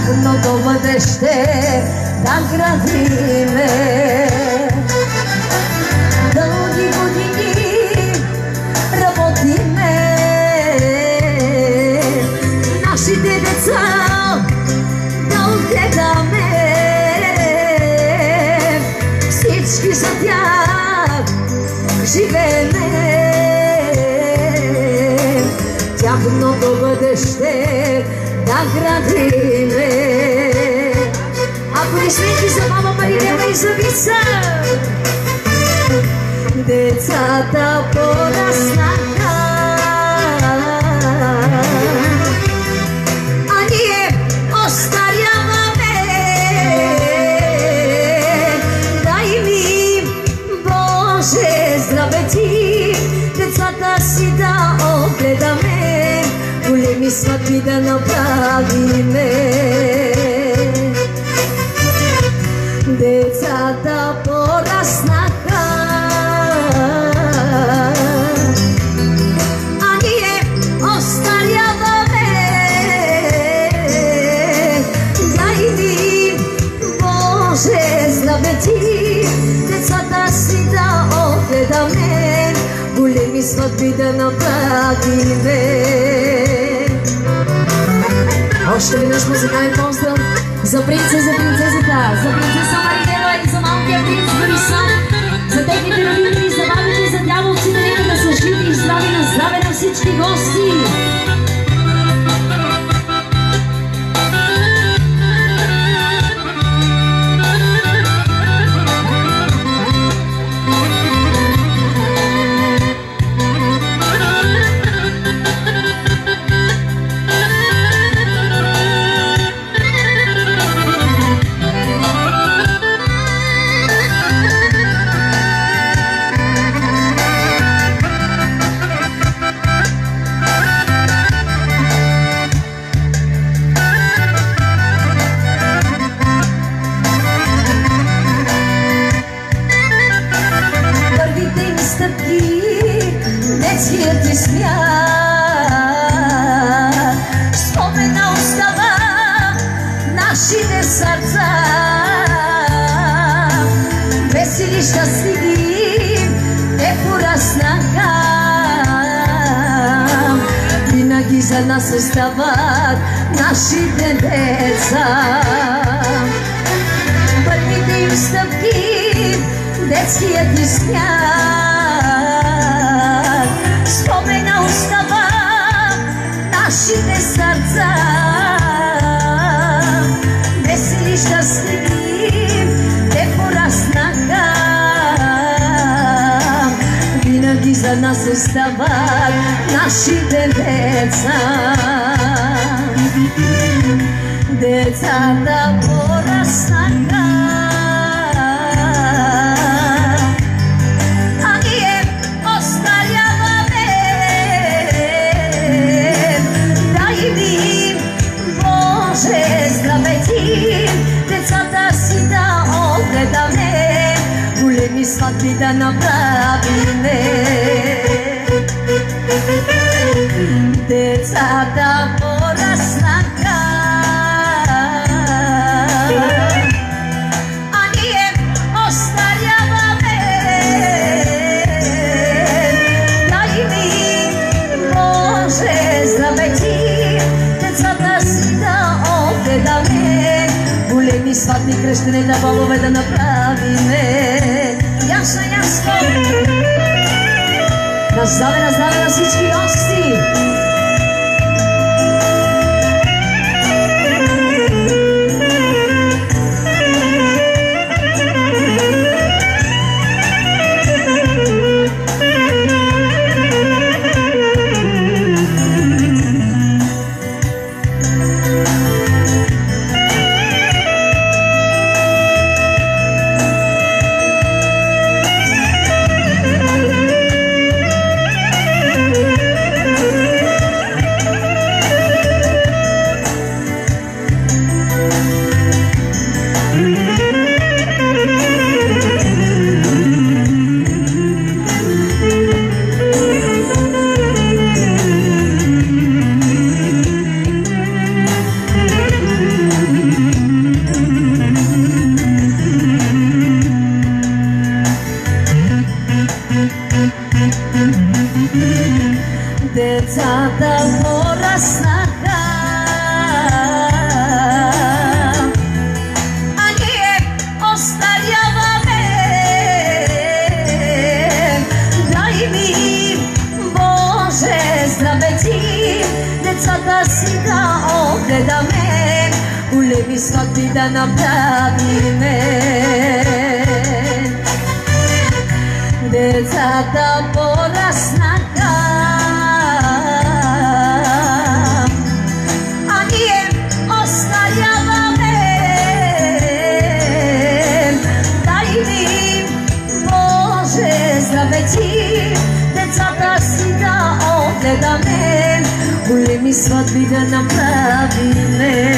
тяхното бъдеще да градиме. Дълги години работиме, нашите деца да отгледаме, всички за тях живееме, тяхното бъдеще да градиме. Аплодисменти за мама Маринела и за Вица. Децата пораснаха, а ние остаряваме. Дай ми, Боже, здраве ти, децата си да огледаме, големи сватби да направиме. Децата пораснаха, а ние остаряваме. Дай ми, Боже, здраве ти, децата си да огледаме, големи сватби да направиме. Още веднъж музикален поздрав за принцезата, за принцеса Маринела и за малкия принц Борислав, за техните родители, за бабите, за дяволците, нека да са живи и здрави, на здраве на всички гости. Детският ти смях, спомена остава нашите сърца, весели, щастливи те пораснаха, винаги за нас остават нашите деца. Първите им стъпки, детският ти смях, спомена остава нашите сърца, весели, щастливи те пораснаха, винаги за нас остават нашите деца. Децата пораснаха, децата си да огледаме, големи сватби да направиме. Децата пораснаха, а ние остаряваме. Дай ми, Боже, здраве ти, децата си да огледаме, големи сватби, кръщене на балове да направиме. Ясно, ясно! На здраве на всички гости! Децата пораснаха, а ние остаряваме. Дай ми, Боже, здраве ти, децата си да огледаме, големи сватби да направиме. Децата пораснаха, а ние остаряваме. Дай ми, Боже, здраве ти, децата си да огледаме, големи сватби да направиме.